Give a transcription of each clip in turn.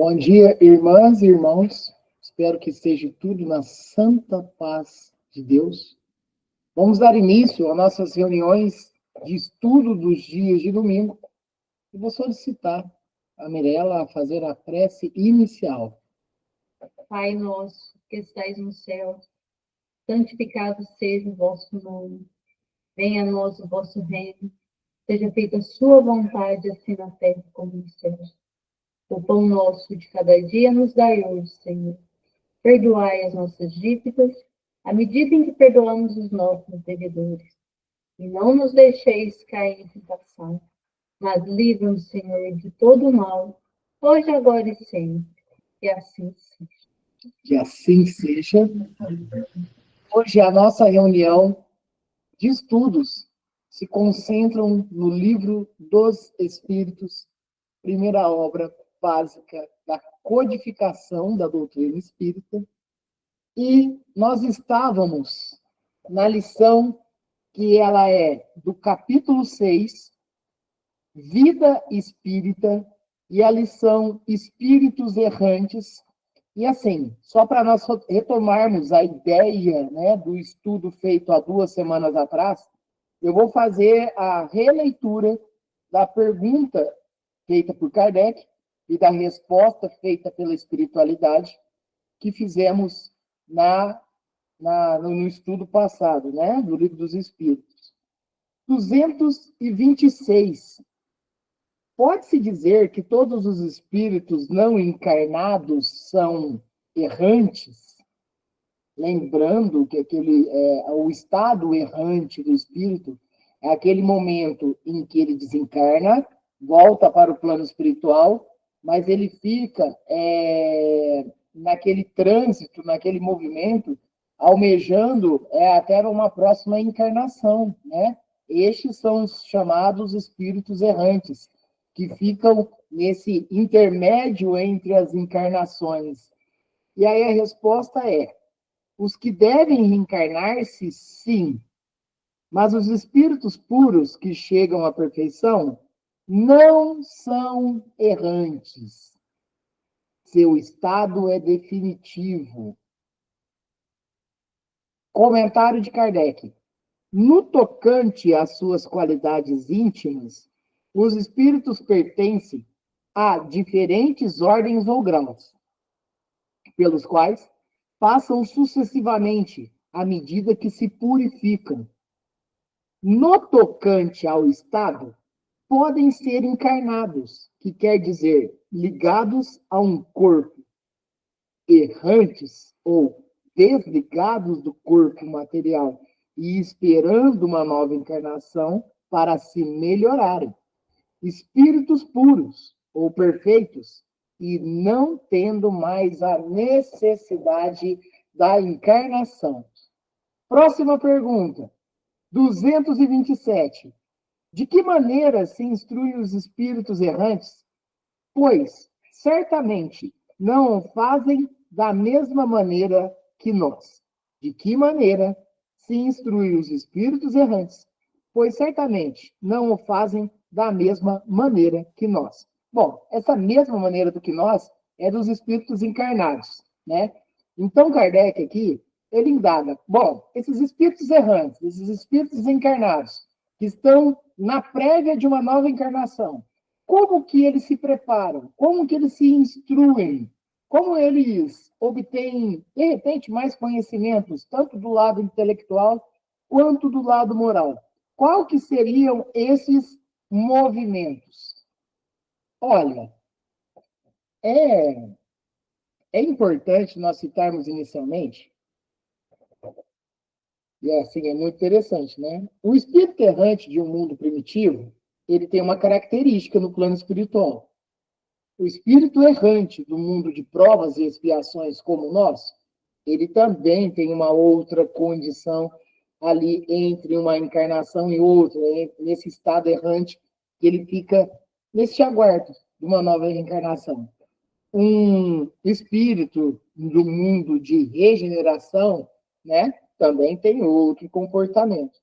Bom dia, irmãs e irmãos. Espero que esteja tudo na santa paz de Deus. Vamos dar início às nossas reuniões de estudo dos dias de domingo. E vou solicitar a Mirela a fazer a prece inicial. Pai nosso, que estais no céu, santificado seja o vosso nome. Venha a nós o vosso reino. Seja feita a sua vontade, assim na terra como no céu. O pão nosso de cada dia nos dai hoje, Senhor. Perdoai as nossas dívidas, à medida em que perdoamos os nossos devedores. E não nos deixeis cair em tentação, mas livra-nos, Senhor, de todo o mal, hoje, agora e sempre. E assim seja. Que assim seja. Hoje a nossa reunião de estudos se concentram no livro dos Espíritos, primeira obra básica da codificação da doutrina espírita, e nós estávamos na lição que ela é do capítulo 6, Vida Espírita, e a lição Espíritos Errantes. E assim, só para nós retomarmos a ideia, né, do estudo feito há 2 semanas atrás, eu vou fazer a releitura da pergunta feita por Kardec e da resposta feita pela espiritualidade que fizemos no estudo passado, né, do Livro dos Espíritos. 226. Pode-se dizer que todos os espíritos não encarnados são errantes? Lembrando que o estado errante do espírito é aquele momento em que ele desencarna, volta para o plano espiritual, mas ele fica naquele trânsito, naquele movimento, almejando até uma próxima encarnação, né? Estes são os chamados espíritos errantes, que ficam nesse intermédio entre as encarnações. E aí a resposta é: os que devem reencarnar-se, sim, mas os espíritos puros que chegam à perfeição não são errantes. Seu estado é definitivo. Comentário de Kardec. No tocante às suas qualidades íntimas, os espíritos pertencem a diferentes ordens ou graus, pelos quais passam sucessivamente à medida que se purificam. No tocante ao estado, podem ser encarnados, que quer dizer ligados a um corpo, errantes ou desligados do corpo material e esperando uma nova encarnação para se melhorarem. Espíritos puros ou perfeitos e não tendo mais a necessidade da encarnação. Próxima pergunta, 227. De que maneira se instrui os espíritos errantes? Pois, certamente, não o fazem da mesma maneira que nós. De que maneira se instrui os espíritos errantes? Pois, certamente, não o fazem da mesma maneira que nós. Bom, essa mesma maneira do que nós é dos espíritos encarnados, né? Então, Kardec aqui, ele indaga, bom, esses espíritos errantes, esses espíritos encarnados, que estão na prévia de uma nova encarnação, como que eles se preparam? Como que eles se instruem? Como eles obtêm, de repente, mais conhecimentos, tanto do lado intelectual quanto do lado moral? Qual que seriam esses movimentos? Olha, é importante nós citarmos inicialmente, e assim, é muito interessante, né? O espírito errante de um mundo primitivo, ele tem uma característica no plano espiritual. O espírito errante do mundo de provas e expiações como nós, ele também tem uma outra condição ali entre uma encarnação e outra, nesse estado errante, que ele fica nesse aguardo de uma nova reencarnação. Um espírito do mundo de regeneração, né, também tem outro comportamento.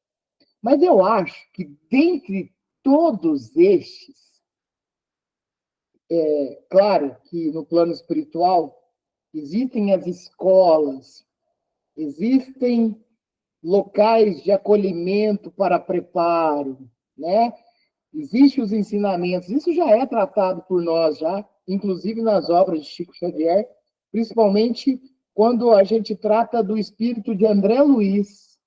Mas eu acho que dentre todos estes, Claro que no plano espiritual existem as escolas, existem locais de acolhimento para preparo, né? Existem os ensinamentos, isso já é tratado por nós já, inclusive nas obras de Chico Xavier, principalmente quando a gente trata do espírito de André Luiz.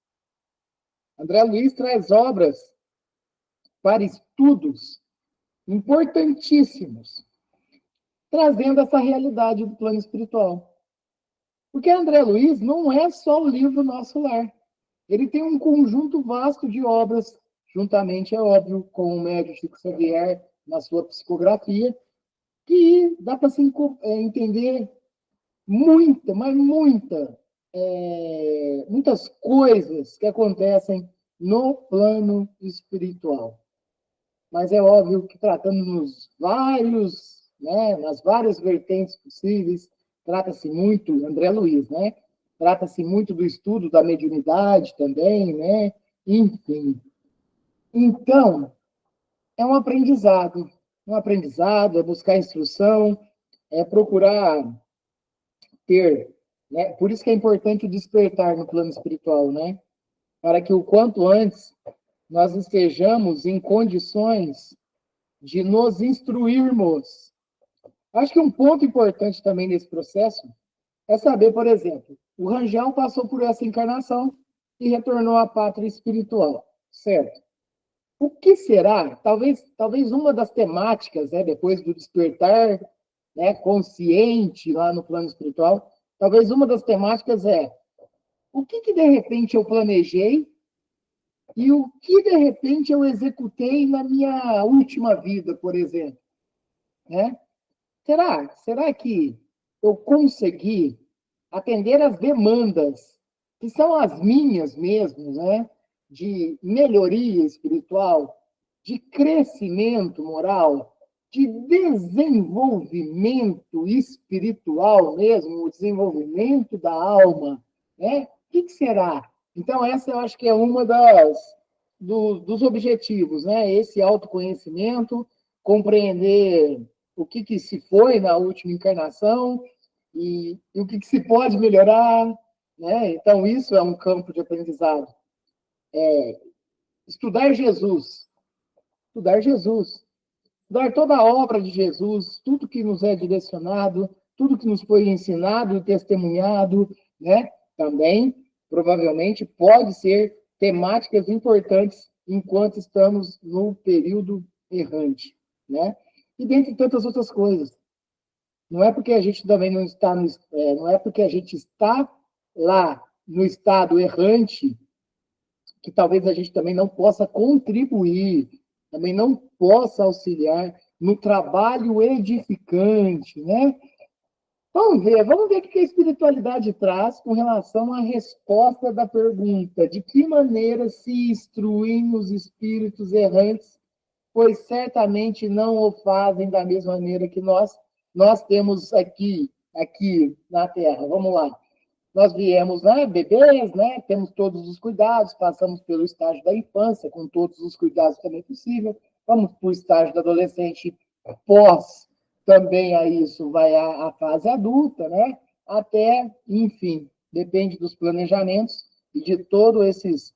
André Luiz traz obras para estudos importantíssimos, trazendo essa realidade do plano espiritual. Porque André Luiz não é só o livro Nosso Lar. Ele tem um conjunto vasto de obras, juntamente, é óbvio, com o médium Chico Xavier, na sua psicografia, que dá para se entender muita, mas muitas coisas que acontecem no plano espiritual. Mas é óbvio que tratando nas várias vertentes possíveis, trata-se muito, André Luiz, né? Trata-se muito do estudo da mediunidade também, né? Enfim. Então, é um aprendizado, é buscar instrução, é procurar ter, né? Por isso que é importante o despertar no plano espiritual, né? Para que o quanto antes nós estejamos em condições de nos instruirmos. Acho que um ponto importante também nesse processo é saber, por exemplo, o Rangel passou por essa encarnação e retornou à pátria espiritual, certo? O que será? Talvez uma das temáticas, né, depois do despertar, né, consciente lá no plano espiritual, talvez uma das temáticas é o que de repente eu planejei e o que de repente eu executei na minha última vida, por exemplo, né? Será que eu consegui atender às demandas que são as minhas mesmo, né? De melhoria espiritual, de crescimento moral, de desenvolvimento espiritual mesmo, o desenvolvimento da alma, né? O que será? Então, essa eu acho que é uma dos objetivos, né? Esse autoconhecimento, compreender o que se foi na última encarnação e o que se pode melhorar, né? Então, isso é um campo de aprendizado. Estudar Jesus, estudar Jesus, estudar toda a obra de Jesus, tudo que nos é direcionado, tudo que nos foi ensinado e testemunhado, né? Também, provavelmente, pode ser temáticas importantes enquanto estamos no período errante, né? E dentre tantas outras coisas. Não é porque a gente também não está não é porque a gente está lá no estado errante que talvez a gente também não possa contribuir, também não possa auxiliar no trabalho edificante, né? Vamos ver o que a espiritualidade traz com relação à resposta da pergunta: de que maneira se instruem os espíritos errantes, pois certamente não o fazem da mesma maneira que nós temos aqui na Terra. Vamos lá. Nós viemos, né, bebês, né, temos todos os cuidados, passamos pelo estágio da infância, com todos os cuidados também possíveis, vamos para o estágio da adolescente pós, também a isso vai a fase adulta, né, até, enfim, depende dos planejamentos e de todos esses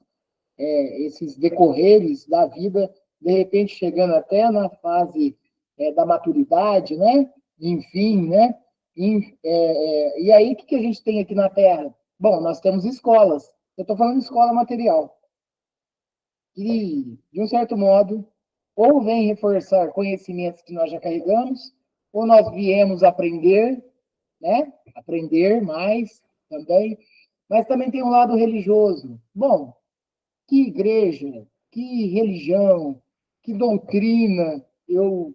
decorreres da vida, de repente chegando até na fase da maturidade, né, enfim, né, e aí, o que a gente tem aqui na Terra? Bom, nós temos escolas. Eu estou falando de escola material. Que, de um certo modo, ou vem reforçar conhecimentos que nós já carregamos, ou nós viemos aprender, né? Aprender mais também. Mas também tem um lado religioso. Bom, que igreja, que religião, que doutrina eu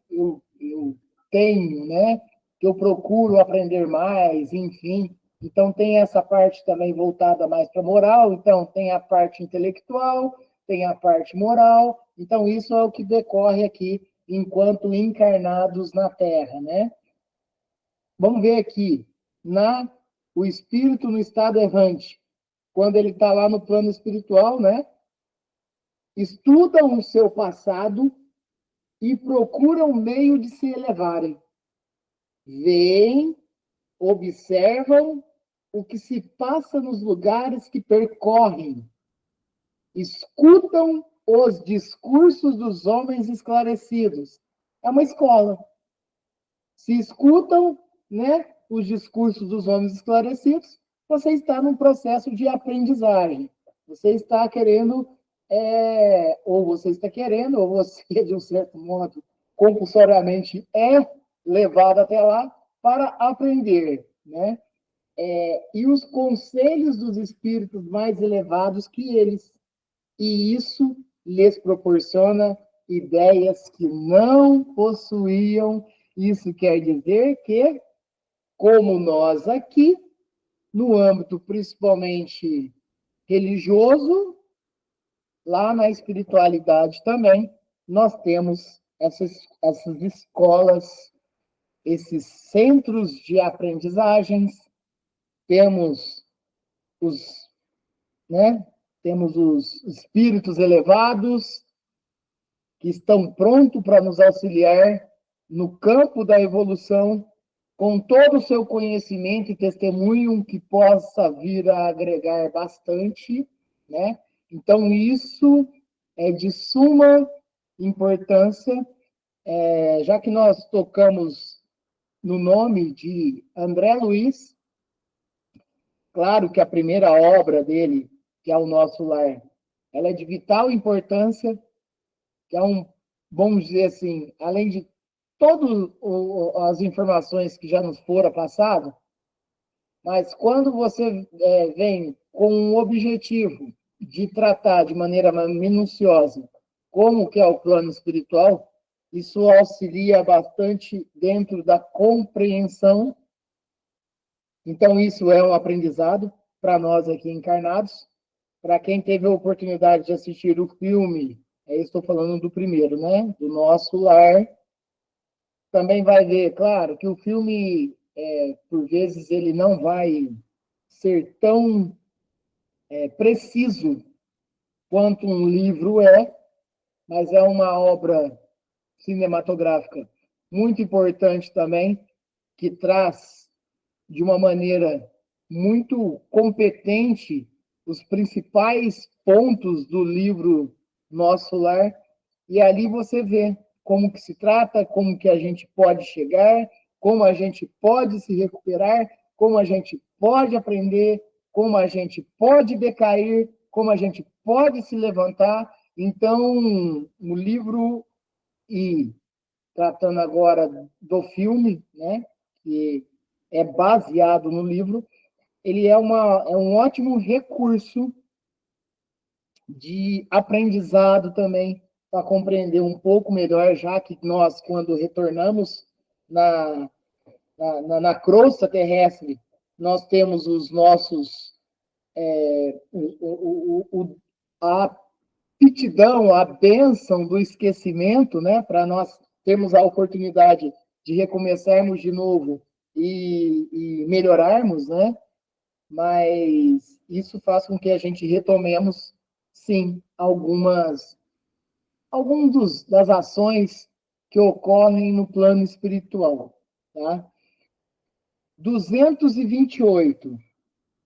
tenho, né? Que eu procuro aprender mais, enfim. Então, tem essa parte também voltada mais para a moral. Então, tem a parte intelectual, tem a parte moral. Então, isso é o que decorre aqui enquanto encarnados na Terra, né? Vamos ver aqui, o espírito no estado errante, quando ele está lá no plano espiritual, né? Estudam o seu passado e procuram meio de se elevarem. veem, observam o que se passa nos lugares que percorrem, escutam os discursos dos homens esclarecidos. É uma escola. Se escutam, né, os discursos dos homens esclarecidos, você está num processo de aprendizagem. Você está querendo, ou você está querendo, ou você, de um certo modo, compulsoriamente é levado até lá para aprender, né? E os conselhos dos espíritos mais elevados que eles. E isso lhes proporciona ideias que não possuíam. Isso quer dizer que, como nós aqui, no âmbito principalmente religioso, lá na espiritualidade também, nós temos essas escolas, esses centros de aprendizagens, temos os, né, temos os espíritos elevados que estão prontos para nos auxiliar no campo da evolução, com todo o seu conhecimento e testemunho que possa vir a agregar bastante, né? Então, isso é de suma importância, já que nós tocamos no nome de André Luiz, claro que a primeira obra dele, que é O Nosso Lar, ela é de vital importância, que é vamos dizer assim, além de todas as informações que já nos foram passadas, mas quando você vem com um objetivo de tratar de maneira minuciosa como que é o plano espiritual, isso auxilia bastante dentro da compreensão. Então, isso é um aprendizado para nós aqui encarnados. Para quem teve a oportunidade de assistir o filme, estou falando do primeiro, né? Do Nosso Lar, também vai ver, claro, que o filme, por vezes, ele não vai ser tão preciso quanto um livro é, mas é uma obra cinematográfica muito importante também, que traz de uma maneira muito competente os principais pontos do livro Nosso Lar, e ali você vê como que se trata, como que a gente pode chegar, como a gente pode se recuperar, como a gente pode aprender, como a gente pode decair, como a gente pode se levantar. Então, o livro, e tratando agora do filme, né, que é baseado no livro, ele é um ótimo recurso de aprendizado também, para compreender um pouco melhor, já que nós, quando retornamos na crosta terrestre, nós temos os nossos, a aptidão, a bênção do esquecimento, né, para nós termos a oportunidade de recomeçarmos de novo e melhorarmos, né? Mas isso faz com que a gente retomemos, sim, algumas das ações que ocorrem no plano espiritual, tá? 228.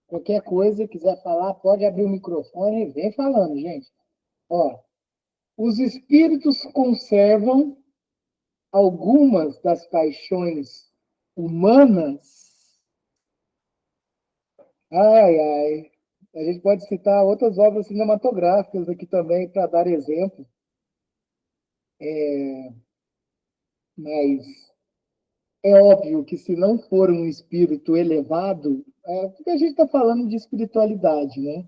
Qualquer coisa, quiser falar, pode abrir o microfone e vem falando, gente. Ó, os espíritos conservam algumas das paixões humanas. Ai, ai. A gente pode citar outras obras cinematográficas aqui também para dar exemplo. Mas é óbvio que se não for um espírito elevado, porque a gente está falando de espiritualidade, né?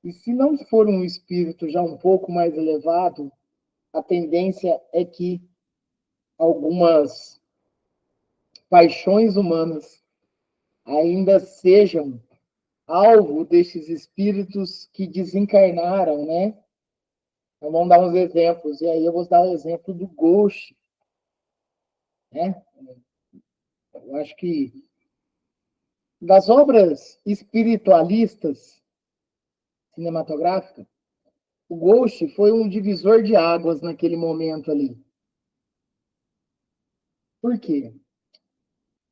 E se não for um espírito já um pouco mais elevado, a tendência é que algumas paixões humanas ainda sejam alvo desses espíritos que desencarnaram, né? Então, vamos dar uns exemplos. E aí eu vou dar o exemplo do Ghost, né? Eu acho que das obras espiritualistas cinematográficas, o Ghost foi um divisor de águas naquele momento ali. Por quê?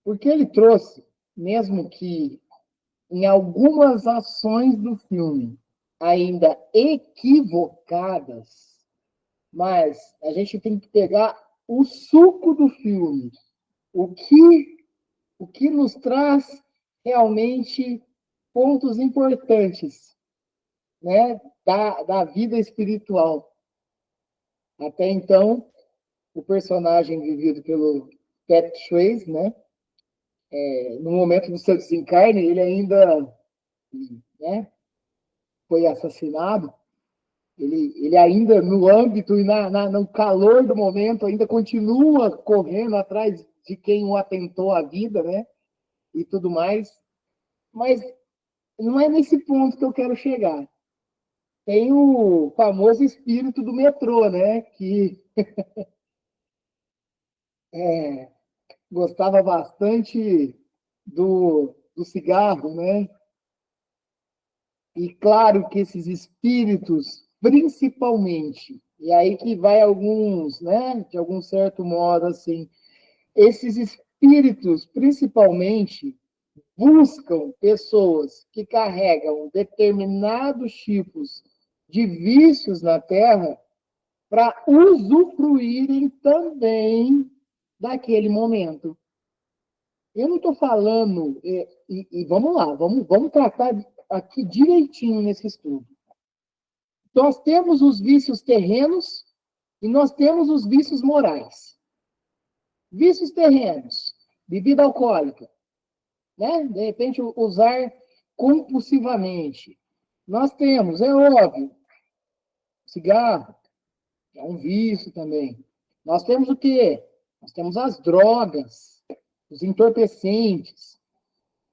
Porque ele trouxe, mesmo que em algumas ações do filme ainda equivocadas, mas a gente tem que pegar o suco do filme, o que nos traz realmente pontos importantes, né, da vida espiritual. Até então, o personagem vivido pelo Patrick Swayze, né, no momento do seu desencarne, ele ainda, né, foi assassinado. Ele ainda, no âmbito e no calor do momento, ainda continua correndo atrás de quem o atentou à vida, né? E tudo mais. Mas não é nesse ponto que eu quero chegar. Tem o famoso espírito do metrô, né? Que gostava bastante do cigarro, né? E claro que esses espíritos, principalmente, e aí que vai alguns, né, de algum certo modo, assim, esses espíritos, principalmente, buscam pessoas que carregam determinados tipos de vícios na Terra para usufruírem também daquele momento. Eu não estou falando, e vamos lá, vamos tratar aqui direitinho nesse estudo. Nós temos os vícios terrenos e nós temos os vícios morais. Vícios terrenos, bebida alcoólica, né? De repente usar compulsivamente. Nós temos, é óbvio, cigarro, é um vício também. Nós temos o quê? Nós temos as drogas, os entorpecentes.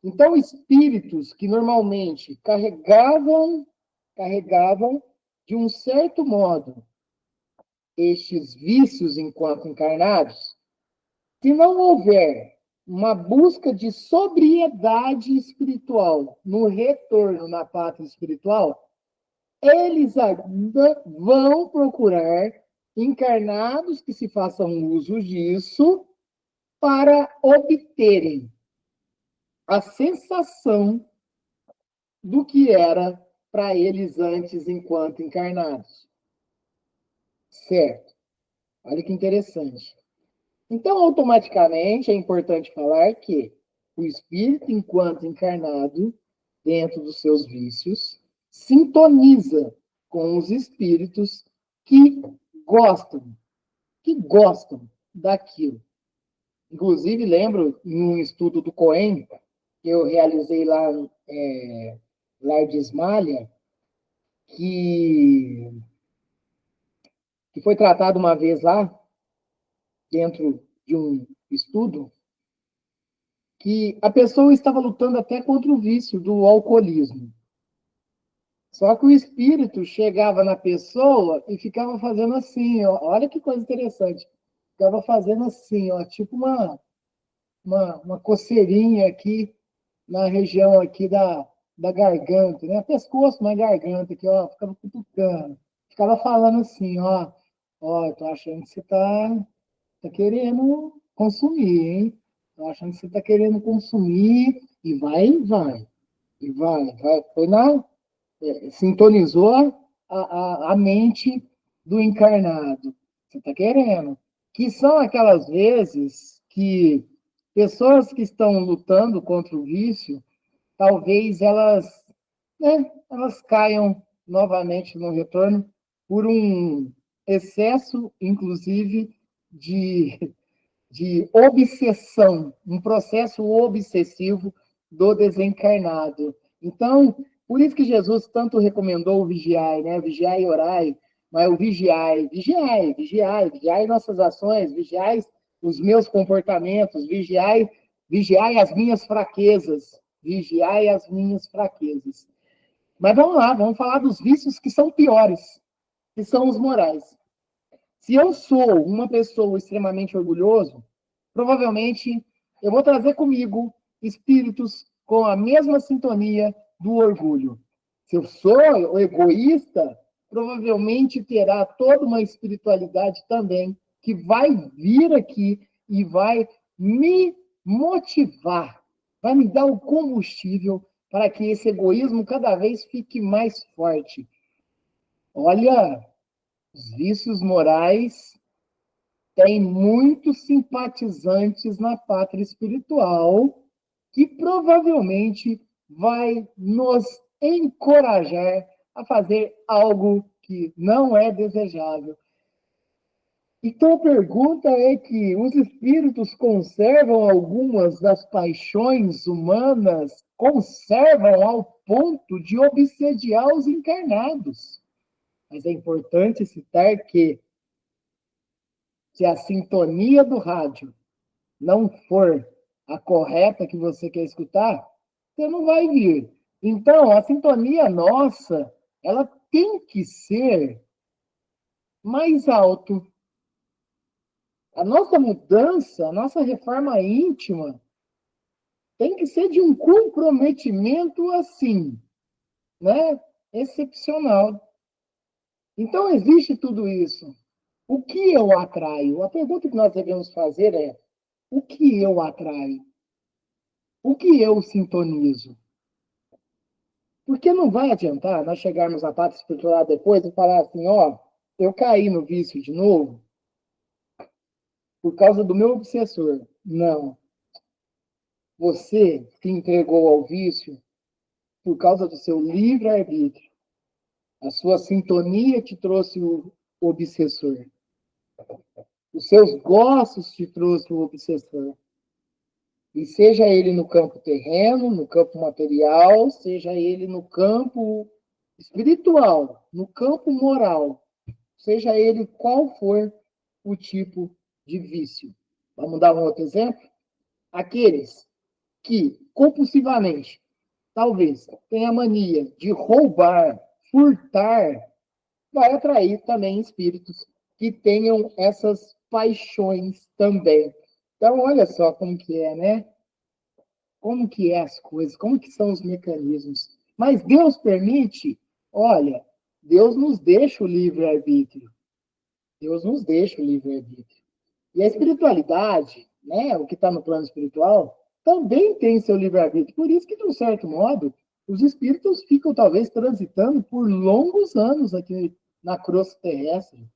Então, espíritos que normalmente carregavam de um certo modo estes vícios enquanto encarnados, se não houver uma busca de sobriedade espiritual no retorno na pátria espiritual, eles ainda vão procurar encarnados que se façam uso disso para obterem a sensação do que era para eles antes enquanto encarnados. Certo? Olha que interessante. Então, automaticamente, é importante falar que o espírito, enquanto encarnado, dentro dos seus vícios, sintoniza com os espíritos que gostam daquilo. Inclusive, lembro, em um estudo do Cohen, que eu realizei lá Lar de Ismalha, que foi tratado uma vez lá, dentro de um estudo, que a pessoa estava lutando até contra o vício do alcoolismo. Só que o espírito chegava na pessoa e ficava fazendo assim, ó, olha que coisa interessante. Ficava fazendo assim, ó, tipo uma coceirinha aqui na região aqui da garganta, né? Pescoço, mas garganta aqui, ó, ficava cutucando. Ficava falando assim, ó, tô achando que você tá querendo consumir, hein? Tô achando que você tá querendo consumir e vai. Foi sintonizou a mente do encarnado. Você está querendo. Que são aquelas vezes que pessoas que estão lutando contra o vício, talvez elas caiam novamente no retorno por um excesso, inclusive, de obsessão, um processo obsessivo do desencarnado. Então, por isso que Jesus tanto recomendou o vigiai, né? Vigiai e orai, mas o vigiai nossas ações, vigiai os meus comportamentos, vigiai as minhas fraquezas, vigiai as minhas fraquezas. Mas vamos lá, vamos falar dos vícios que são piores, que são os morais. Se eu sou uma pessoa extremamente orgulhoso, provavelmente eu vou trazer comigo espíritos com a mesma sintonia do orgulho. Se eu sou egoísta, provavelmente terá toda uma espiritualidade também que vai vir aqui e vai me motivar, vai me dar o combustível para que esse egoísmo cada vez fique mais forte. Olha, os vícios morais têm muitos simpatizantes na pátria espiritual que provavelmente vai nos encorajar a fazer algo que não é desejável. Então a pergunta é que os espíritos conservam algumas das paixões humanas, conservam ao ponto de obsediar os encarnados. Mas é importante citar que, se a sintonia do rádio não for a correta que você quer escutar, você não vai vir. Então, a sintonia nossa, ela tem que ser mais alto. A nossa mudança, a nossa reforma íntima, tem que ser de um comprometimento assim, né? Excepcional. Então, existe tudo isso. O que eu atraio? A pergunta que nós devemos fazer é: o que eu atraio? O que eu sintonizo? Porque não vai adiantar nós chegarmos à pátria espiritual depois e falar assim, ó, eu caí no vício de novo por causa do meu obsessor. Não. Você se entregou ao vício por causa do seu livre-arbítrio. A sua sintonia te trouxe o obsessor. Os seus gostos te trouxe o obsessor. E seja ele no campo terreno, no campo material, seja ele no campo espiritual, no campo moral, seja ele qual for o tipo de vício. Vamos dar um outro exemplo? Aqueles que compulsivamente, talvez, tenham a mania de roubar, furtar, vai atrair também espíritos que tenham essas paixões também. Então, olha só como que é, né? Como que é as coisas, como que são os mecanismos. Mas Deus permite, olha, Deus nos deixa o livre-arbítrio. Deus nos deixa o livre-arbítrio. E a espiritualidade, né, o que está no plano espiritual, também tem seu livre-arbítrio. Por isso que, de um certo modo, os espíritos ficam, talvez, transitando por longos anos aqui na crosta terrestre.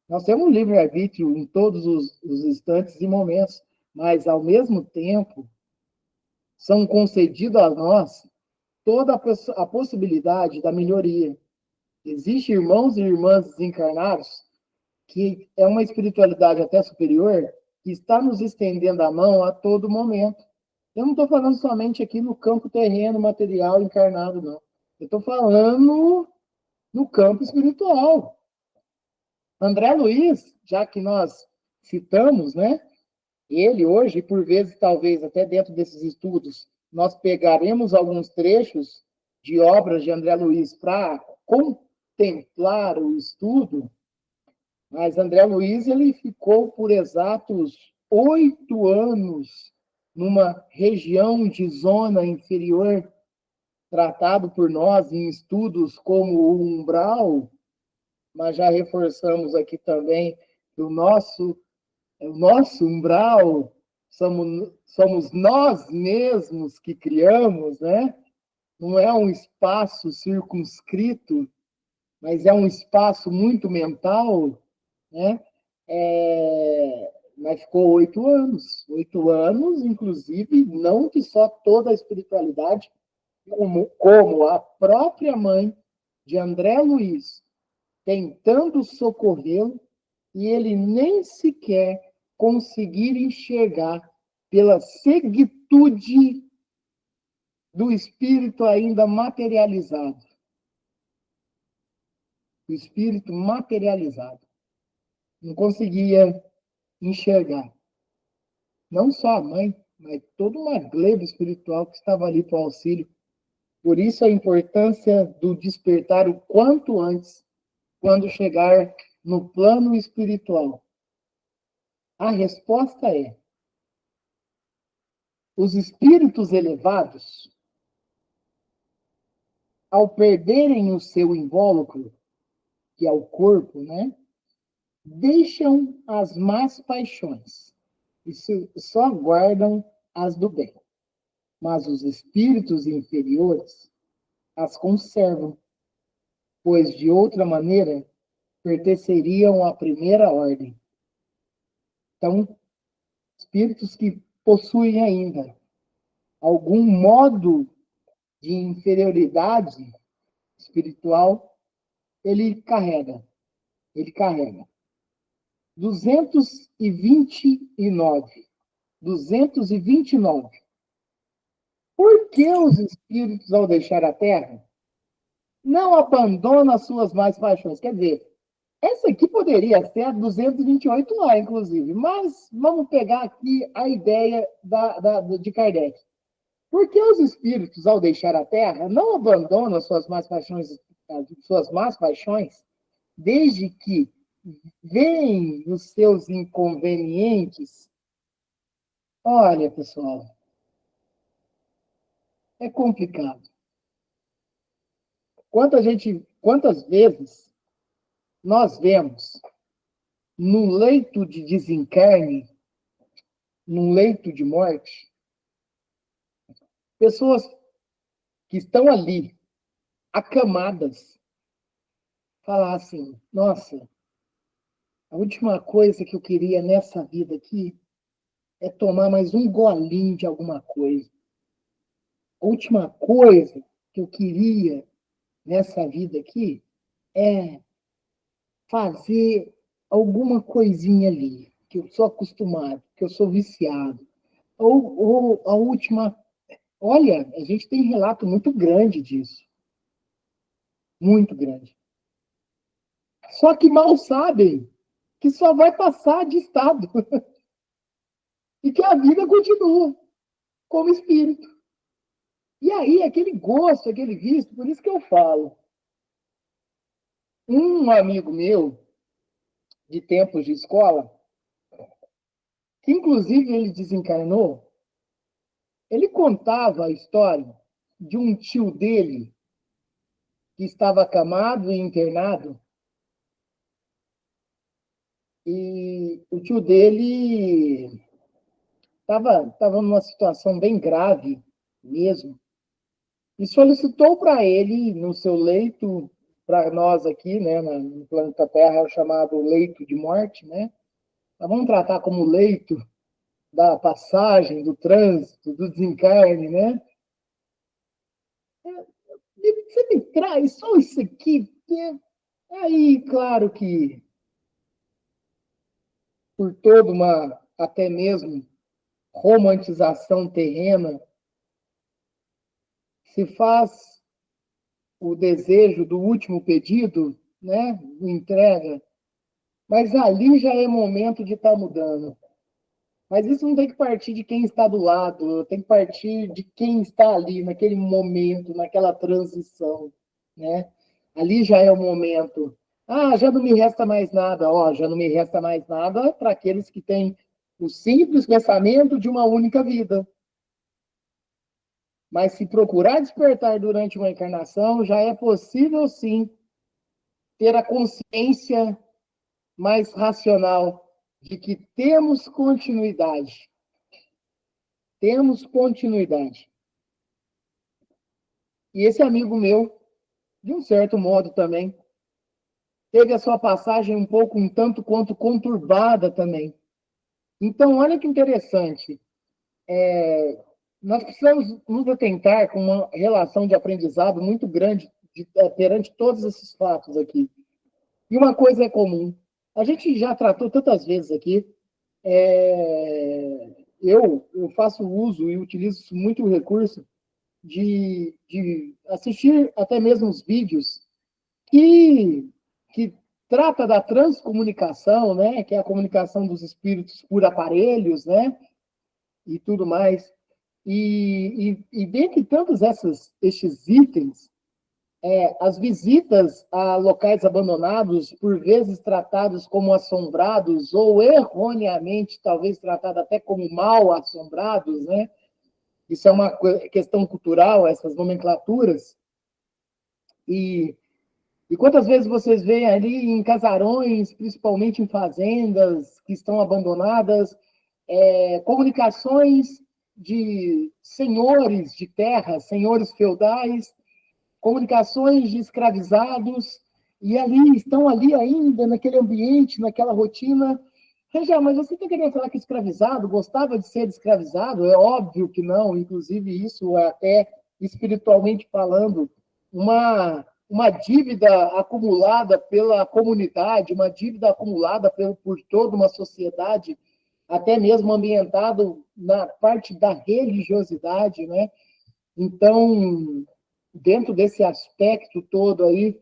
Nós temos livre-arbítrio em todos os instantes e momentos, mas, ao mesmo tempo, são concedidos a nós toda a possibilidade da melhoria. Existem irmãos e irmãs desencarnados que é uma espiritualidade até superior, que está nos estendendo a mão a todo momento. Eu não estou falando somente aqui no campo terreno, material, encarnado, não. Eu estou falando no campo espiritual. André Luiz, já que nós citamos, né? Ele hoje, por vezes, talvez até dentro desses estudos, nós pegaremos alguns trechos de obras de André Luiz para contemplar o estudo, mas André Luiz ele ficou por exatos 8 anos numa região de zona inferior, tratado por nós em estudos como o umbral, mas já reforçamos aqui também que o nosso umbral somos nós mesmos que criamos, né? Não é um espaço circunscrito, mas é um espaço muito mental, né? Mas ficou 8 anos. 8 anos, inclusive, não que só toda a espiritualidade, como a própria mãe de André Luiz, tentando socorrê-lo, e ele nem sequer conseguir enxergar pela ceguitude do espírito ainda materializado. O espírito materializado. Não conseguia enxergar. Não só a mãe, mas toda uma gleba espiritual que estava ali para o auxílio. Por isso a importância do despertar o quanto antes, quando chegar no plano espiritual. A resposta é: os espíritos elevados, ao perderem o seu invólucro, que é o corpo, né, deixam as más paixões e só guardam as do bem, mas os espíritos inferiores as conservam, pois de outra maneira pertenceriam à primeira ordem. Então, espíritos que possuem ainda algum modo de inferioridade espiritual, ele carrega. 229. 229. Por que os espíritos, ao deixar a Terra, não abandonam as suas más paixões? Quer dizer, essa aqui poderia ser a 228 lá, inclusive, mas vamos pegar aqui a ideia de Kardec. Por que os espíritos, ao deixar a Terra, não abandonam as suas más paixões, desde que veem os seus inconvenientes? Olha, pessoal, é complicado. Quantas vezes nós vemos no leito de desencarne, num leito de morte, pessoas que estão ali, acamadas, falar assim: nossa, a última coisa que eu queria nessa vida aqui é tomar mais um golinho de alguma coisa. A última coisa que eu queria nessa vida aqui é fazer alguma coisinha ali, que eu sou acostumado, que eu sou viciado. Ou a última. Olha, a gente tem relato muito grande disso. Muito grande. Só que mal sabem que só vai passar de estado. E que a vida continua como espírito. E aí, aquele gosto, aquele vício, por isso que eu falo. Um amigo meu, de tempos de escola, que inclusive ele desencarnou, ele contava a história de um tio dele que estava acamado e internado. E o tio dele estava numa situação bem grave mesmo. E solicitou para ele, no seu leito, para nós aqui, né, no planeta Terra, é chamado leito de morte, né? Nós vamos tratar como leito da passagem, do trânsito, do desencarne, né? Você me traz só isso aqui. Aí, claro que por toda uma, até mesmo, romantização terrena, se faz o desejo do último pedido, né? Entrega. Mas ali já é momento de estar mudando. Mas isso não tem que partir de quem está do lado, tem que partir de quem está ali, naquele momento, naquela transição, né? Ali já é o momento. Ah, já não me resta mais nada. Ó, já não me resta mais nada para aqueles que têm o simples pensamento de uma única vida. Mas se procurar despertar durante uma encarnação, já é possível, sim, ter a consciência mais racional de que temos continuidade. Temos continuidade. E esse amigo meu, de um certo modo também, teve a sua passagem um tanto quanto conturbada também. Então, olha que interessante. Nós precisamos nos atentar com uma relação de aprendizado muito grande perante todos esses fatos aqui. E uma coisa é comum. A gente já tratou tantas vezes aqui. Eu faço uso e utilizo muito o recurso de assistir até mesmo os vídeos que trata da transcomunicação, né? Que é a comunicação dos espíritos por aparelhos, né? E tudo mais. E dentre tantos esses itens, as visitas a locais abandonados, por vezes tratados como assombrados, ou erroneamente, talvez tratados até como mal assombrados, né? Isso é uma questão cultural, essas nomenclaturas. E quantas vezes vocês veem ali em casarões, principalmente em fazendas que estão abandonadas, comunicações de senhores de terra, senhores feudais, comunicações de escravizados, e ali estão ali ainda, naquele ambiente, naquela rotina. Rangel, mas você está querendo falar que escravizado gostava de ser escravizado? É óbvio que não, inclusive isso é até espiritualmente falando, uma dívida acumulada pela comunidade, uma dívida acumulada por toda uma sociedade, até mesmo ambientado na parte da religiosidade, né? Então, dentro desse aspecto todo aí,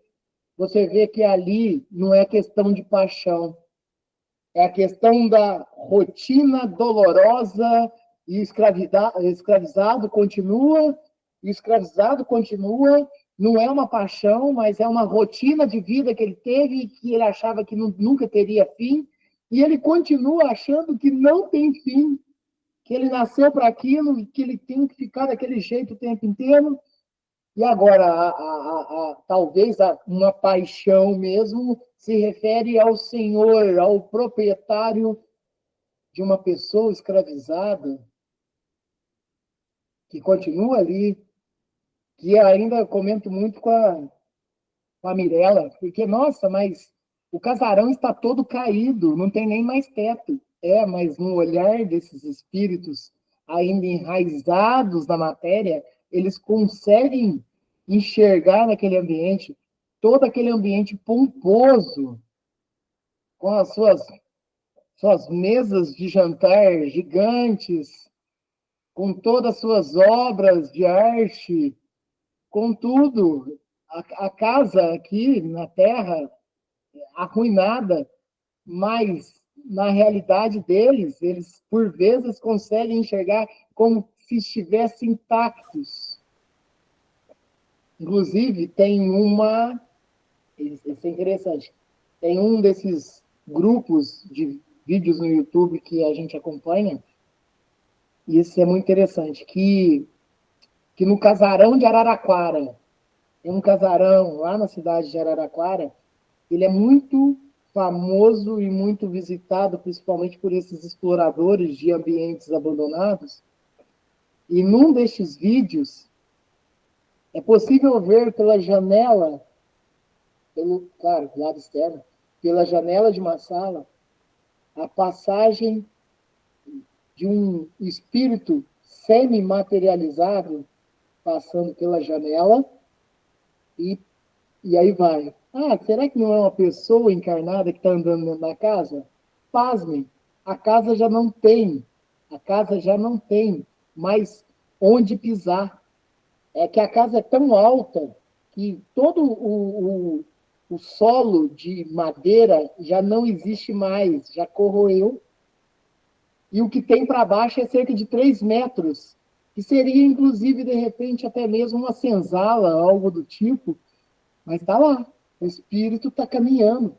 você vê que ali não é questão de paixão, é a questão da rotina dolorosa e escravizado continua, e escravizado continua, não é uma paixão, mas é uma rotina de vida que ele teve, que ele achava que nunca teria fim, e ele continua achando que não tem fim, que ele nasceu para aquilo e que ele tem que ficar daquele jeito o tempo inteiro. E agora, talvez uma paixão mesmo se refere ao senhor, ao proprietário de uma pessoa escravizada, que continua ali, que ainda comento muito com a Mirella, porque, nossa, mas o casarão está todo caído, não tem nem mais teto. É, mas no olhar desses espíritos ainda enraizados na matéria, eles conseguem enxergar naquele ambiente, todo aquele ambiente pomposo, com as suas mesas de jantar gigantes, com todas as suas obras de arte, com tudo. A casa aqui na Terra, arruinada, mas na realidade deles, eles por vezes conseguem enxergar como se estivessem intactos. Inclusive, isso é interessante, tem um desses grupos de vídeos no YouTube que a gente acompanha, e isso é muito interessante, que no casarão de Araraquara, tem um casarão lá na cidade de Araraquara, ele é muito famoso e muito visitado, principalmente por esses exploradores de ambientes abandonados. E num destes vídeos, é possível ver pela janela, claro, lado externo, pela janela de uma sala, a passagem de um espírito semi-materializado passando pela janela e aí vai. Ah, será que não é uma pessoa encarnada que está andando dentro da casa? Pasmem, a casa já não tem mais onde pisar. É que a casa é tão alta que todo o solo de madeira já não existe mais, já corroeu. E o que tem para baixo é cerca de 3 metros, que seria, inclusive, de repente, até mesmo uma senzala, algo do tipo, mas está lá. O espírito está caminhando.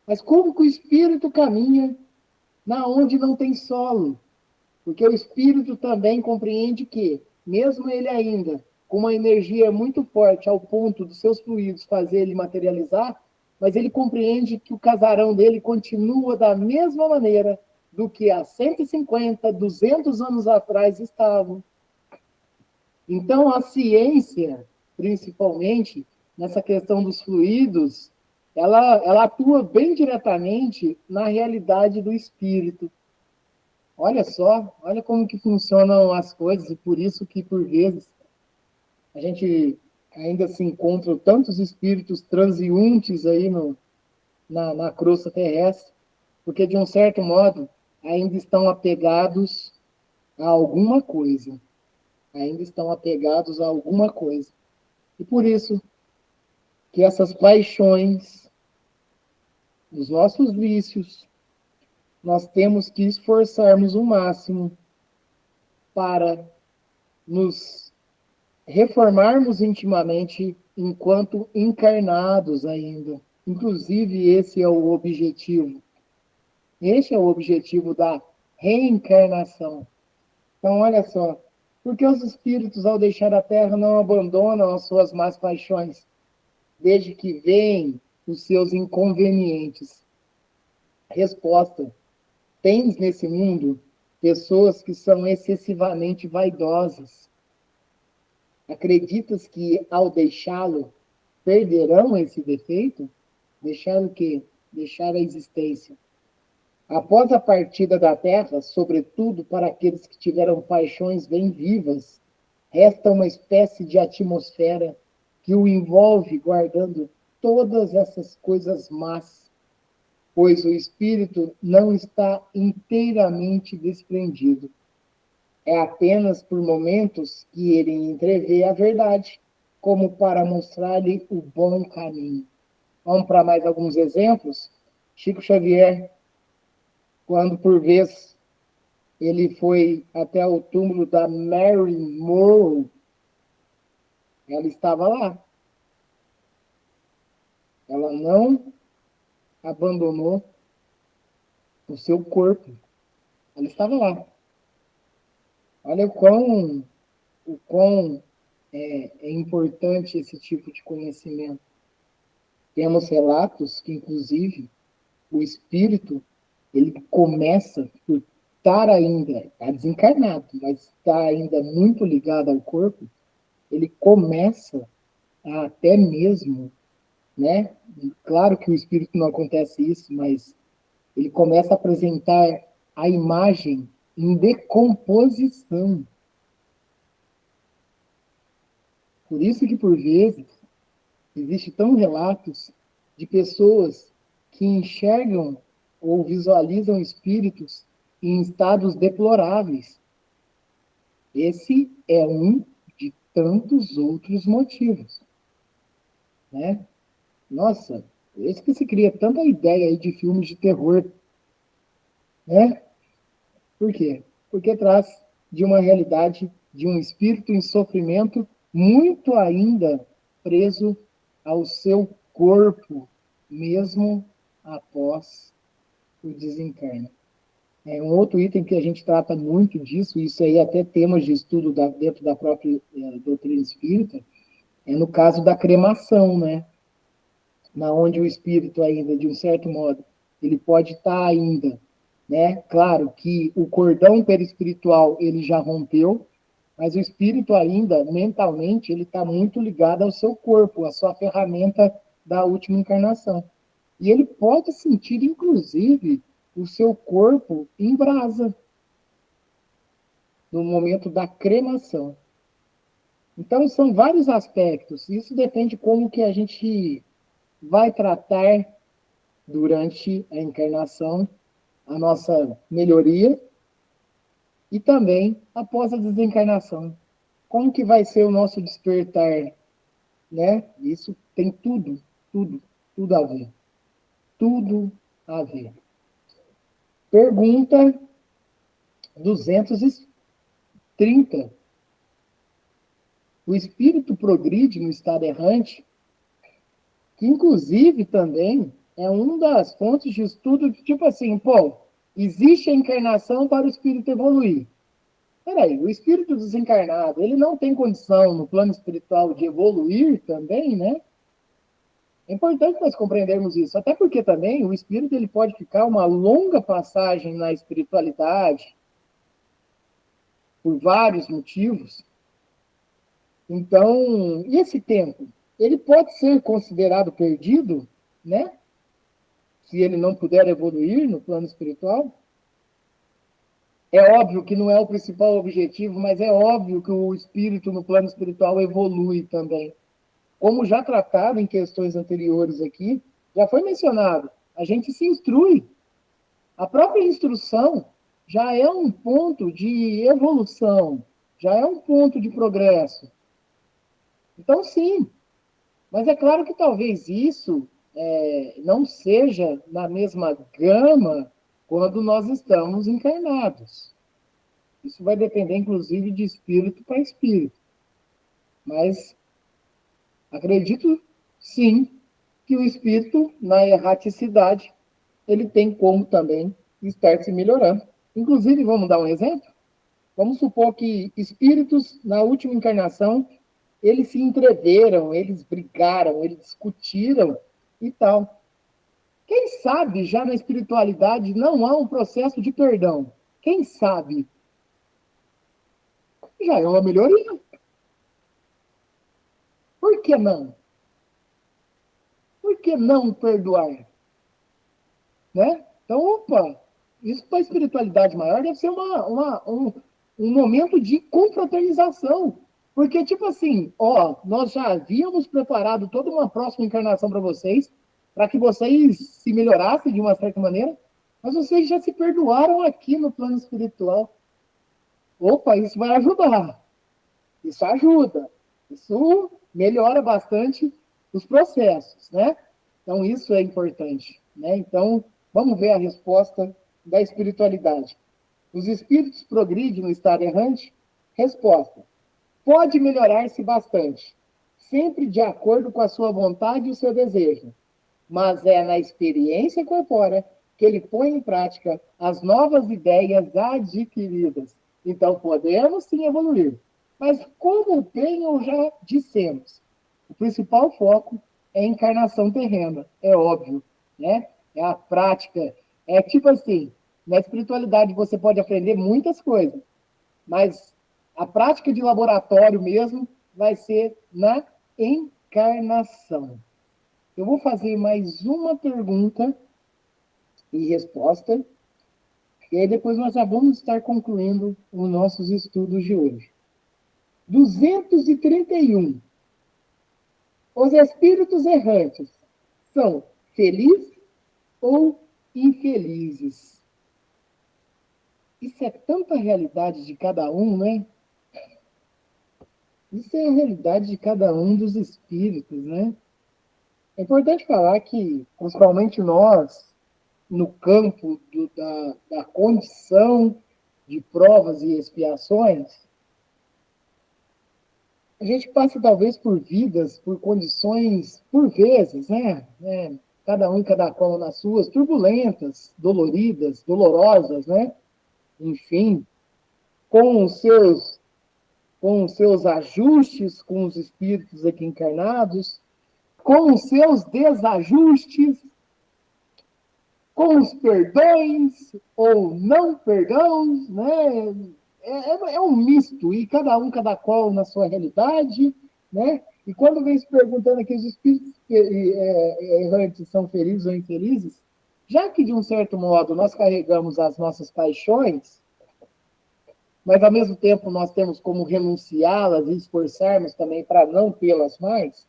Mas como que o espírito caminha na onde não tem solo? Porque o espírito também compreende que, mesmo ele ainda com uma energia muito forte ao ponto dos seus fluidos fazer ele materializar, mas ele compreende que o casarão dele continua da mesma maneira do que há 150, 200 anos atrás estavam. Então, a ciência, principalmente, nessa questão dos fluidos, ela atua bem diretamente na realidade do espírito. Olha só, olha como que funcionam as coisas, e por isso que, por vezes, a gente ainda se encontra tantos espíritos transeuntes aí na crosta terrestre, porque, de um certo modo, ainda estão apegados a alguma coisa. Ainda estão apegados a alguma coisa. E por isso que essas paixões, os nossos vícios, nós temos que esforçarmos o máximo para nos reformarmos intimamente enquanto encarnados ainda. Inclusive, esse é o objetivo. Esse é o objetivo da reencarnação. Então, olha só, porque os espíritos, ao deixar a Terra, não abandonam as suas más paixões, desde que veem os seus inconvenientes? Resposta: tens nesse mundo pessoas que são excessivamente vaidosas. Acreditas que, ao deixá-lo, perderão esse defeito? Deixar o quê? Deixar a existência. Após a partida da Terra, sobretudo para aqueles que tiveram paixões bem vivas, resta uma espécie de atmosfera que o envolve, guardando todas essas coisas más, pois o espírito não está inteiramente desprendido. É apenas por momentos que ele entrevê a verdade, como para mostrar-lhe o bom caminho. Vamos para mais alguns exemplos? Chico Xavier, quando por vez ele foi até o túmulo da Marilyn Monroe, ela estava lá. Ela não abandonou o seu corpo. Ela estava lá. Olha o quão é importante esse tipo de conhecimento. Temos relatos que, inclusive, o espírito ele começa por estar ainda, está desencarnado, mas está ainda muito ligado ao corpo, ele começa a até mesmo, né? Claro que o espírito não acontece isso, mas ele começa a apresentar a imagem em decomposição. Por isso que, por vezes, existe tão relatos de pessoas que enxergam ou visualizam espíritos em estados deploráveis. Esse é um de tantos outros motivos, né? Nossa, esse que se cria tanta ideia aí de filmes de terror, né? Por quê? Porque traz de uma realidade de um espírito em sofrimento muito ainda preso ao seu corpo, mesmo após o desencarne. É um outro item que a gente trata muito disso, isso aí até temas de estudo dentro da própria doutrina espírita, é no caso da cremação, né? Na onde o espírito ainda, de um certo modo, ele pode estar ainda, né? Claro que o cordão perispiritual ele já rompeu, mas o espírito ainda, mentalmente, ele está muito ligado ao seu corpo, à sua ferramenta da última encarnação. E ele pode sentir, inclusive, o seu corpo em brasa no momento da cremação. Então, são vários aspectos. Isso depende de como que a gente vai tratar durante a encarnação a nossa melhoria e também após a desencarnação. Como que vai ser o nosso despertar, né? Isso tem tudo a ver. Tudo a ver. Pergunta 230. O espírito progride no estado errante, que inclusive também é uma das fontes de estudo, tipo assim, pô, existe a encarnação para o espírito evoluir. Peraí, o espírito desencarnado, ele não tem condição no plano espiritual de evoluir também, né? É importante nós compreendermos isso, até porque também o espírito ele pode ficar uma longa passagem na espiritualidade, por vários motivos. Então, e esse tempo? Ele pode ser considerado perdido, né? Se ele não puder evoluir no plano espiritual. É óbvio que não é o principal objetivo, mas é óbvio que o espírito no plano espiritual evolui também. Como já tratado em questões anteriores aqui, já foi mencionado, a gente se instrui. A própria instrução já é um ponto de evolução, já é um ponto de progresso. Então, sim, mas é claro que talvez isso não seja na mesma gama quando nós estamos encarnados. Isso vai depender, inclusive, de espírito para espírito. Mas acredito, sim, que o espírito, na erraticidade, ele tem como também estar se melhorando. Inclusive, vamos dar um exemplo? Vamos supor que espíritos, na última encarnação, eles se entreveram, eles brigaram, eles discutiram e tal. Quem sabe já na espiritualidade não há um processo de perdão? quem sabe, já é uma melhoria. Por que não? Por que não perdoar? Né? Então, opa, isso para a espiritualidade maior deve ser um momento de confraternização. Porque, tipo assim, ó, nós já havíamos preparado toda uma próxima encarnação para que vocês se melhorassem de uma certa maneira, mas vocês já se perdoaram aqui no plano espiritual. Opa, isso vai ajudar. Isso ajuda. Isso melhora bastante os processos, né? Então, isso é importante, né? Então, vamos ver a resposta da espiritualidade. Os espíritos progridem no estado errante? Resposta. Pode melhorar-se bastante, sempre de acordo com a sua vontade e o seu desejo, mas é na experiência corpórea que ele põe em prática as novas ideias adquiridas. Então, podemos sim evoluir. Mas, como bem ou já dissemos, o principal foco é a encarnação terrena, é óbvio, né? É a prática. É tipo assim, na espiritualidade você pode aprender muitas coisas, mas a prática de laboratório mesmo vai ser na encarnação. Eu vou fazer mais uma pergunta e resposta, e aí depois nós já vamos estar concluindo os nossos estudos de hoje. 231. Os espíritos errantes são felizes ou infelizes? Isso é tanta realidade de cada um, né? Isso é a realidade de cada um dos espíritos, né? É importante falar que, principalmente nós, no campo da condição de provas e expiações, a gente passa talvez por vidas, por condições, por vezes, né? Cada um, cada qual nas suas, turbulentas, doloridas, dolorosas, né? Enfim, com os seus ajustes com os espíritos aqui encarnados, com os seus desajustes, com os perdões ou não perdões, né? É um misto, e cada um, cada qual na sua realidade, né? E quando vem se perguntando aqui, os espíritos errantes são felizes ou infelizes, já que, de um certo modo, nós carregamos as nossas paixões, mas, ao mesmo tempo, nós temos como renunciá-las e esforçarmos também para não tê-las mais,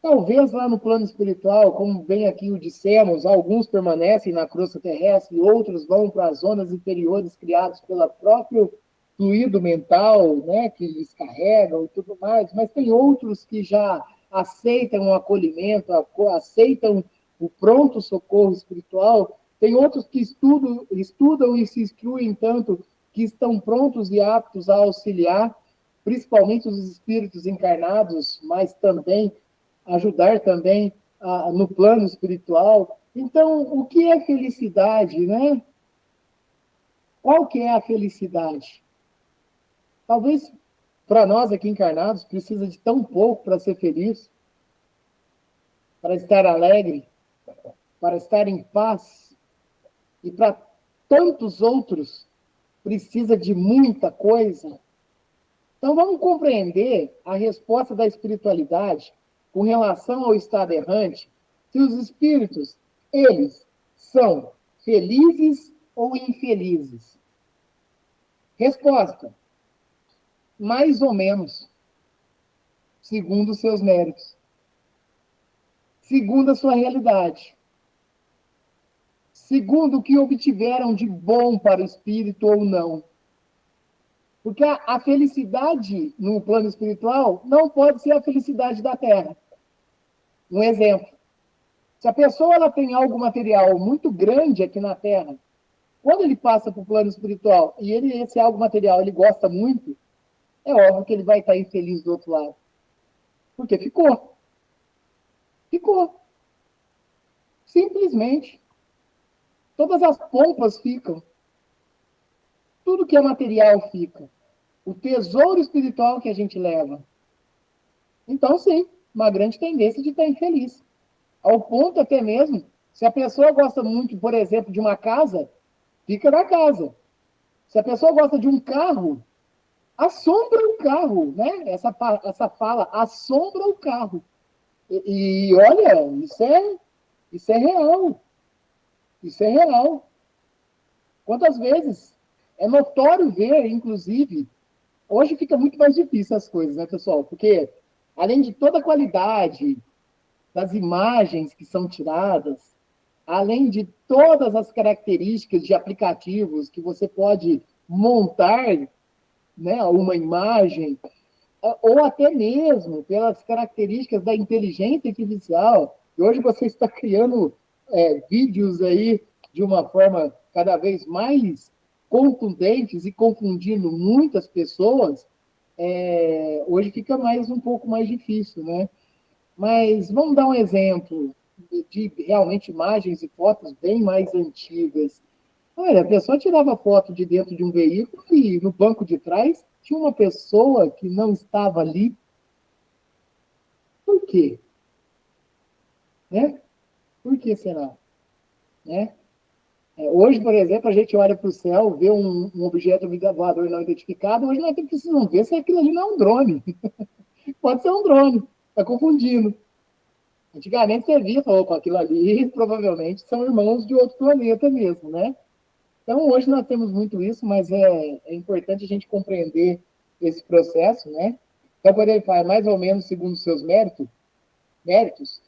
talvez lá no plano espiritual, como bem aqui o dissemos, alguns permanecem na crosta terrestre e outros vão para as zonas inferiores criadas pelo próprio fluido mental, né, que eles carregam e tudo mais, mas tem outros que já aceitam o acolhimento, aceitam o pronto socorro espiritual, tem outros que estudam e se instruem tanto que estão prontos e aptos a auxiliar, principalmente os espíritos encarnados, mas também ajudar também no plano espiritual. Então, o que é felicidade, né? Qual que é a felicidade? Talvez para nós aqui encarnados precisa de tão pouco para ser feliz, para estar alegre, para estar em paz, e para tantos outros precisa de muita coisa. Então vamos compreender a resposta da espiritualidade com relação ao estado errante, se os espíritos, eles são felizes ou infelizes? Resposta: mais ou menos, segundo os seus méritos, segundo a sua realidade, segundo o que obtiveram de bom para o espírito ou não. Porque a felicidade no plano espiritual não pode ser a felicidade da Terra. Um exemplo. Se a pessoa ela tem algo material muito grande aqui na Terra, quando ele passa para o plano espiritual e esse algo material ele gosta muito, é óbvio que ele vai estar infeliz do outro lado. Porque ficou. Ficou. Simplesmente. Todas as pompas ficam. Tudo que é material fica. O tesouro espiritual que a gente leva. Então, sim, uma grande tendência de estar infeliz. Ao ponto até mesmo, se a pessoa gosta muito, por exemplo, de uma casa, fica na casa. Se a pessoa gosta de um carro, assombra o carro, né? Essa fala, assombra o carro. E olha, isso é real. Isso é real. Quantas vezes? É notório ver, inclusive, hoje fica muito mais difícil as coisas, né, pessoal? Porque, além de toda a qualidade das imagens que são tiradas, além de todas as características de aplicativos que você pode montar, né, uma imagem, ou até mesmo pelas características da inteligência artificial, e hoje você está criando vídeos aí de uma forma cada vez mais contundentes e confundindo muitas pessoas, hoje fica um pouco mais difícil, né? Mas vamos dar um exemplo de realmente imagens e fotos bem mais antigas. Olha, a pessoa tirava foto de dentro de um veículo e no banco de trás tinha uma pessoa que não estava ali. Por quê? Né? Por que será? Né? Hoje, por exemplo, a gente olha para o céu, vê um objeto voador não identificado, hoje nós precisamos ver se aquilo ali não é um drone. Pode ser um drone, está confundindo. Antigamente você via, falou, com aquilo ali, provavelmente são irmãos de outro planeta mesmo, né? Então, hoje nós temos muito isso, mas é importante a gente compreender esse processo, né? Então, quando ele fala, mais ou menos segundo seus méritos,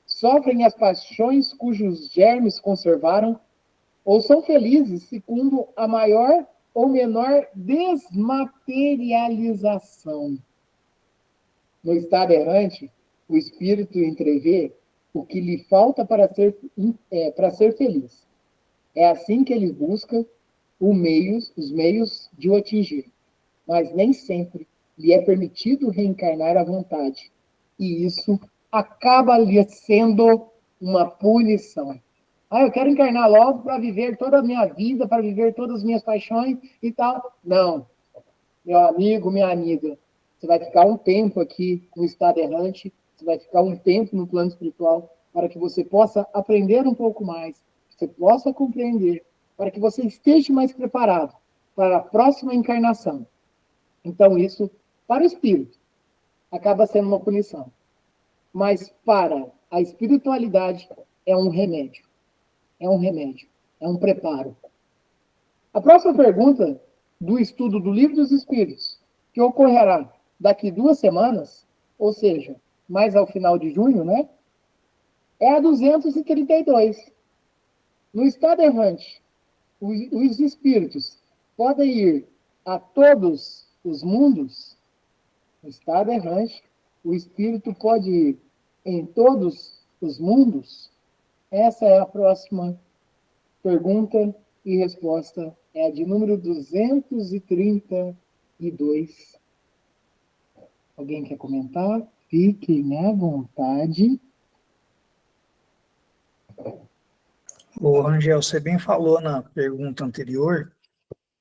sofrem as paixões cujos germes conservaram, ou são felizes segundo a maior ou menor desmaterialização. No estado errante, o espírito entrevê o que lhe falta para ser feliz. É assim que ele busca os meios de o atingir. Mas nem sempre lhe é permitido reencarnar à vontade. E isso acaba lhe sendo uma punição. Eu quero encarnar logo para viver toda a minha vida, para viver todas as minhas paixões e tal. Não, meu amigo, minha amiga, você vai ficar um tempo aqui no estado errante, você vai ficar um tempo no plano espiritual, para que você possa aprender um pouco mais, você possa compreender, para que você esteja mais preparado para a próxima encarnação. Então, isso, para o espírito, acaba sendo uma punição. Mas para a espiritualidade, é um remédio. É um remédio. É um preparo. A próxima pergunta do estudo do Livro dos Espíritos, que ocorrerá daqui 2 semanas, ou seja, mais ao final de junho, né? É a 232. No estado errante, os espíritos podem ir a todos os mundos. No estado errante, o espírito pode ir em todos os mundos? Essa é a próxima pergunta e resposta. É a de número 232. Alguém quer comentar? Fiquem à vontade. O Rangel, você bem falou na pergunta anterior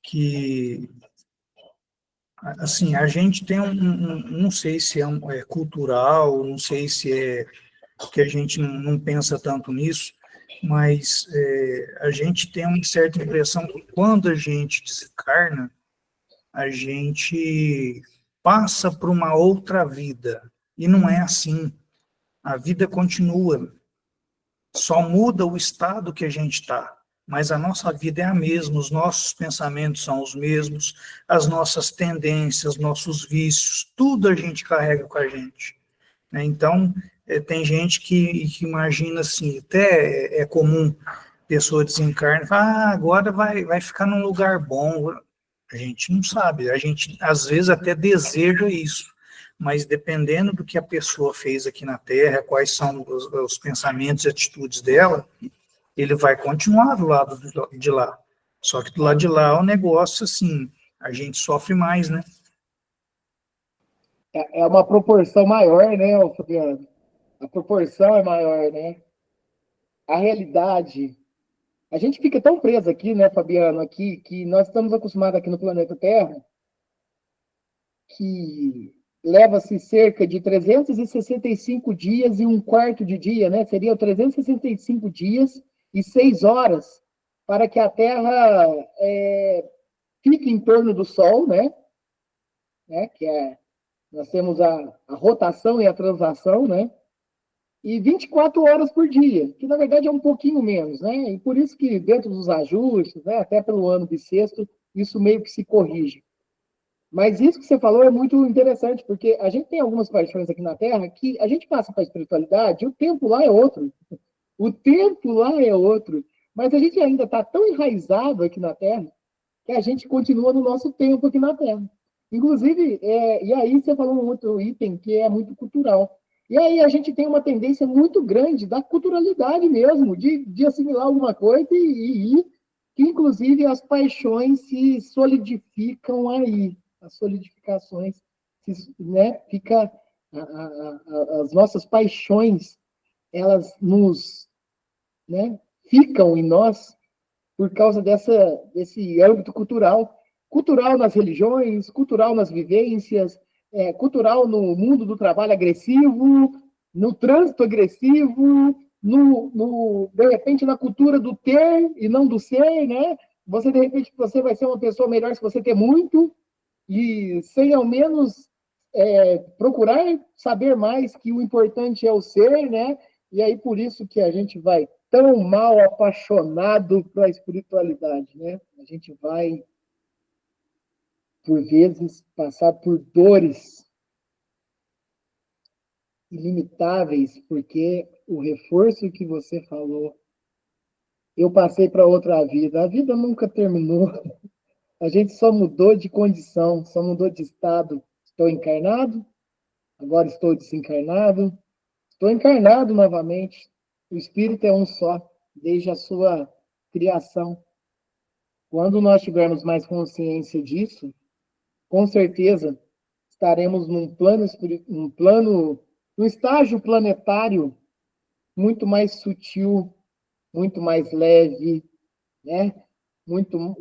que, assim, a gente tem não sei se é cultural, não sei se é que a gente não pensa tanto nisso, mas a gente tem uma certa impressão que quando a gente desencarna, a gente passa para uma outra vida, e não é assim. A vida continua, só muda o estado que a gente está, mas a nossa vida é a mesma, os nossos pensamentos são os mesmos, as nossas tendências, nossos vícios, tudo a gente carrega com a gente. Né? Então, tem gente que imagina assim, até é comum pessoa desencarna e fala, agora vai ficar num lugar bom. A gente não sabe, a gente às vezes até deseja isso, mas dependendo do que a pessoa fez aqui na Terra, quais são os pensamentos e atitudes dela, ele vai continuar do lado de lá. Só que do lado de lá o negócio, assim, a gente sofre mais, né? É uma proporção maior, né, Fabiano? A proporção é maior, né? A realidade. A gente fica tão preso aqui, né, Fabiano, aqui, que nós estamos acostumados aqui no planeta Terra, que leva-se cerca de 365 dias e um quarto de dia, né? Seriam 365 dias e 6 horas para que a Terra fica em torno do Sol, né? Nós temos a rotação e a translação, né? E 24 horas por dia, que na verdade é um pouquinho menos, né? E por isso que dentro dos ajustes, né, até pelo ano bissexto, isso meio que se corrige. Mas isso que você falou é muito interessante, porque a gente tem algumas paixões aqui na Terra que a gente passa para a espiritualidade e o tempo lá é outro. O tempo lá é outro. Mas a gente ainda está tão enraizado aqui na Terra que a gente continua no nosso tempo aqui na Terra. Inclusive, e aí você falou um outro item que é muito cultural. E aí a gente tem uma tendência muito grande da culturalidade mesmo, de assimilar alguma coisa e que inclusive as paixões se solidificam aí. As solidificações, né? As nossas paixões, elas né, ficam em nós por causa desse âmbito cultural. Cultural nas religiões, cultural nas vivências, cultural no mundo do trabalho agressivo, no trânsito agressivo, de repente, na cultura do ter e não do ser, né? De repente, você vai ser uma pessoa melhor se você ter muito, e sem ao menos procurar saber mais que o importante é o ser, né? E aí, por isso que a gente vai tão mal apaixonado pela espiritualidade, né? A gente vai, por vezes, passar por dores ilimitáveis, porque o reforço que você falou, eu passei para outra vida. A vida nunca terminou. A gente só mudou de condição, só mudou de estado. Estou encarnado, agora estou desencarnado, estou encarnado novamente. O espírito é um só, desde a sua criação. Quando nós tivermos mais consciência disso, com certeza estaremos num estágio planetário muito mais sutil, muito mais leve, né?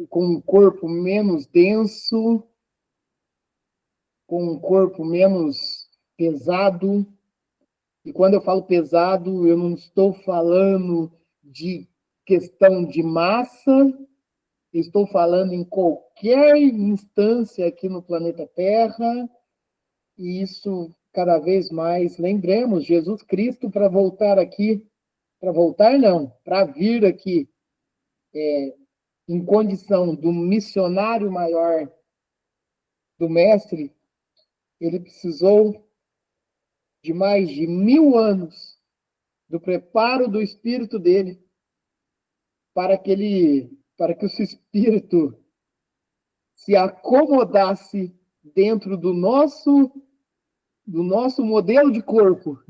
Com um corpo menos denso, com um corpo menos pesado. E quando eu falo pesado, eu não estou falando de questão de massa, estou falando em qualquer instância aqui no planeta Terra, e isso cada vez mais. Lembremos, Jesus Cristo, para voltar aqui, para voltar não, para vir aqui, em condição do missionário maior do Mestre, ele precisou de mais de 1000 anos do preparo do espírito dele para que o seu espírito se acomodasse dentro do nosso modelo de corpo.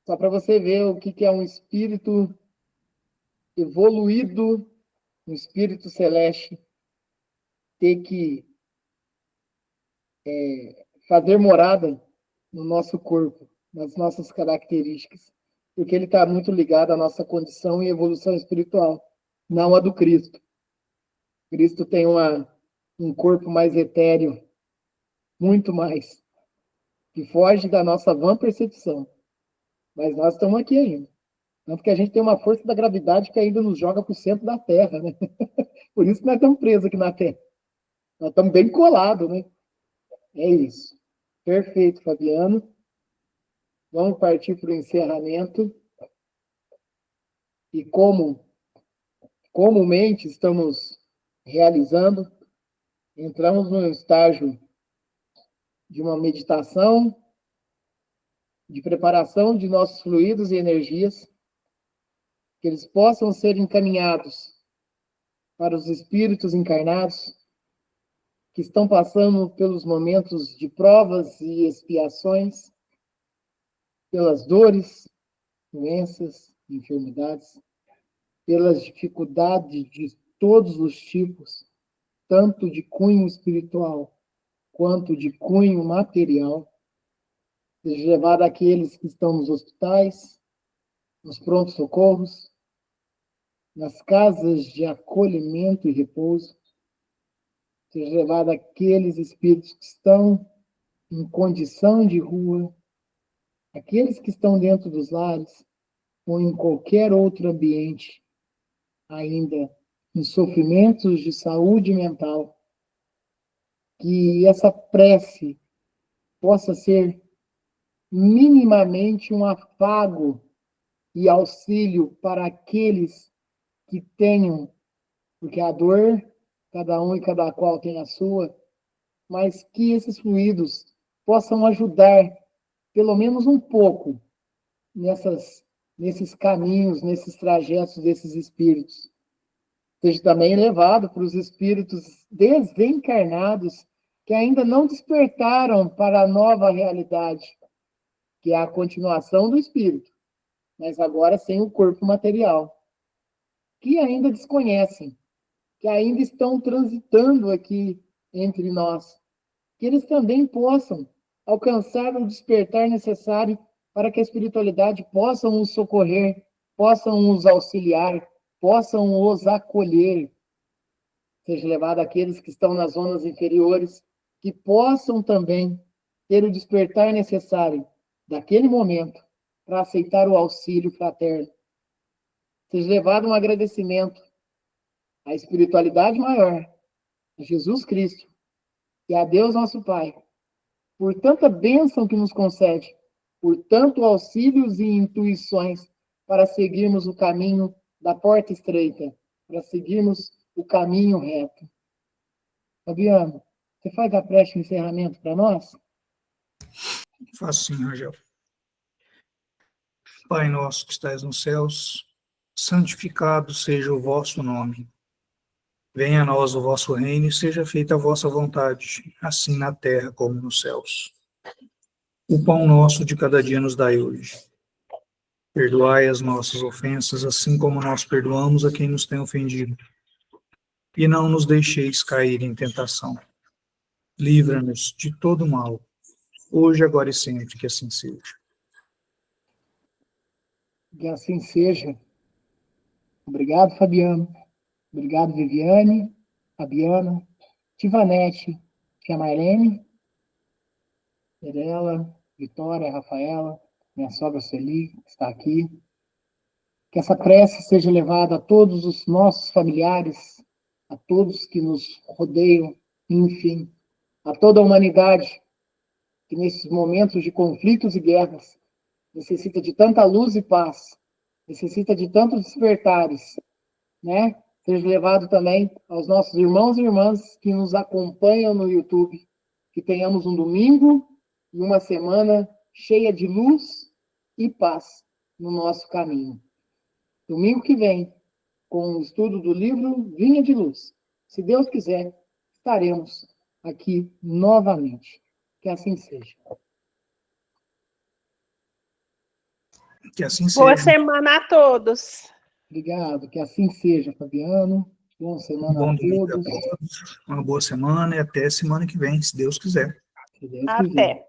Só para você ver o que é um espírito evoluído, um espírito celeste, ter que fazer morada no nosso corpo, nas nossas características, porque ele está muito ligado à nossa condição e evolução espiritual, não a do Cristo. Cristo tem um corpo mais etéreo, muito mais, que foge da nossa vã percepção. Mas nós estamos aqui ainda. Tanto que a gente tem uma força da gravidade que ainda nos joga para o centro da Terra, né? Por isso que nós estamos presos aqui na Terra. Nós estamos bem colados, né? É isso. Perfeito, Fabiano. Vamos partir para o encerramento. E como comumente estamos realizando, entramos no estágio de uma meditação, de preparação de nossos fluidos e energias, que eles possam ser encaminhados para os espíritos encarnados que estão passando pelos momentos de provas e expiações, pelas dores, doenças, enfermidades, pelas dificuldades de todos os tipos, tanto de cunho espiritual quanto de cunho material, seja levado àqueles que estão nos hospitais, nos prontos-socorros, nas casas de acolhimento e repouso, seja levado àqueles espíritos que estão em condição de rua, aqueles que estão dentro dos lares ou em qualquer outro ambiente ainda nos sofrimentos de saúde mental, que essa prece possa ser minimamente um afago e auxílio para aqueles que tenham, porque a dor, cada um e cada qual tem a sua, mas que esses fluidos possam ajudar, pelo menos um pouco, nesses caminhos, nesses trajetos desses espíritos. Seja também levado para os espíritos desencarnados que ainda não despertaram para a nova realidade, que é a continuação do espírito, mas agora sem o corpo material, que ainda desconhecem, que ainda estão transitando aqui entre nós, que eles também possam alcançar o despertar necessário para que a espiritualidade possa os socorrer, possam os auxiliar, possam os acolher. Seja levado àqueles que estão nas zonas inferiores, que possam também ter o despertar necessário daquele momento para aceitar o auxílio fraterno. Seja levado um agradecimento à espiritualidade maior, a Jesus Cristo e a Deus nosso Pai, por tanta bênção que nos concede, por tanto auxílios e intuições para seguirmos o caminho da porta estreita, para seguirmos o caminho reto. Fabiano, você faz a prece de encerramento para nós? Faço sim, Rangel. Pai nosso que estais nos céus, santificado seja o vosso nome. Venha a nós o vosso reino e seja feita a vossa vontade, assim na terra como nos céus. O pão nosso de cada dia nos dai hoje. Perdoai as nossas ofensas, assim como nós perdoamos a quem nos tem ofendido. E não nos deixeis cair em tentação. Livra-nos de todo mal, hoje, agora e sempre, que assim seja. Que assim seja. Obrigado, Fabiano. Obrigado, Viviane, Fabiana, Tivanete, Tia Marlene, Mirella, Vitória, Rafaela, minha sogra Celi, que está aqui. Que essa prece seja levada a todos os nossos familiares, a todos que nos rodeiam, enfim, a toda a humanidade, que nesses momentos de conflitos e guerras necessita de tanta luz e paz, necessita de tantos despertares, né? Seja levado também aos nossos irmãos e irmãs que nos acompanham no YouTube, que tenhamos um domingo e uma semana cheia de luz e paz no nosso caminho. Domingo que vem, com o estudo do livro Vinha de Luz. Se Deus quiser, estaremos aqui novamente. Que assim seja. Que assim Boa seja. semana a todos. Obrigado. Que assim seja, Fabiano. Boa semana Bom a domingo a todos. todos. Uma boa semana e até semana que vem, se Deus quiser. Se Deus quiser. Até.